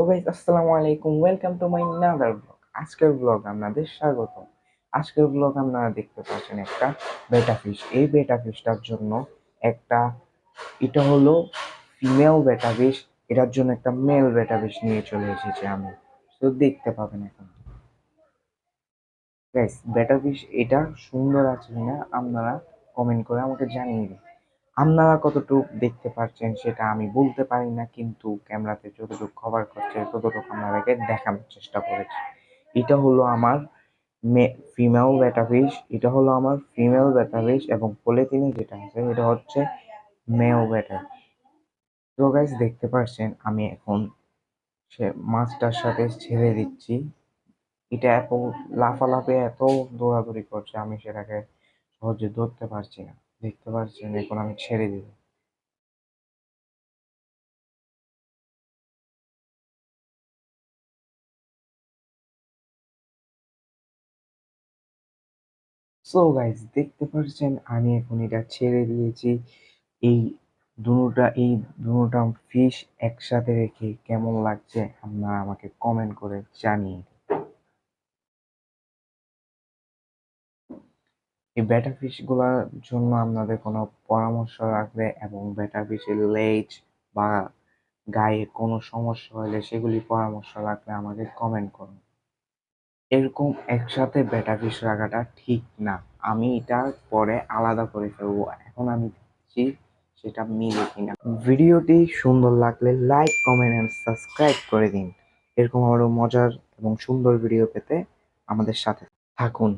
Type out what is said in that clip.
Guys, আসসালামু আলাইকুম, welcome to my another blog. আজকের ব্লগ আপনাদের স্বাগত। আজকের ব্লগ আপনারা দেখতে পাচ্ছেন একটা বেটা ফিশ। এই বেটা ফিশটার জন্য একটা এটা হলো ফিমেল বেটা ফিশ, এটার জন্য একটা মেল বেটা ফিশ নিয়ে চলে এসেছি আমি। তো দেখতে পাবেন এখন। গাইস, বেটা ফিশ এটা সুন্দর আছে কিনা আপনারা কমেন্ট করে আমাকে জানিয়ে দিন। আপনারা কতটুকু দেখতে পাচ্ছেন সেটা আমি বলতে পারি না, কিন্তু ক্যামেরাতে যতটুকু কভার করছে ততটুকু আপনাদেরকে দেখানোর চেষ্টা করেছি। এটা হলো আমার ফিমেল বেটা ফিশ, এটা হলো আমার ফিমেল বেটা ফিশ, এবং পলিথিনে যেটা আছে এটা হচ্ছে মেল বেটা। তো গাইস, দেখতে পাচ্ছেন আমি এখন সে মাছটার সাথে ছেড়ে দিচ্ছি। এটা এত লাফালাফি, এত দৌড়াদৌড়ি করছে, আমি সেটাকে সহজে ধরতে পারছি না। দেখতে পাচ্ছেন এখন আমি ছেড়ে দিব। সো গাইস, দেখতে পাচ্ছেন আমি এখন এটা ছেড়ে দিয়েছি। এই দুটোটা ফিশ একসাথে রেখে কেমন লাগছে আপনারা আমাকে কমেন্ট করে জানিয়ে দিন। এই বেটা ফিশ গুলার জন্য আপনাদের কোনো পরামর্শ রাখলে এবং বেটা ফিশের লেজ বা গায়ে কোনো সমস্যা হলে সেগুলি পরামর্শ রাখলে আমাকে কমেন্ট করুন। এরকম একসাথে বেটা ফিশ রাখাটা ঠিক না। আমি এটা পরে আলাদা করে ফেলবো। এখন আমি দেখছি সেটা মিলে কিনা। ভিডিওটি সুন্দর লাগলে লাইক, কমেন্ট এন্ড সাবস্ক্রাইব করে দিন। এরকম আরো মজার এবং সুন্দর ভিডিও পেতে আমাদের সাথে থাকুন।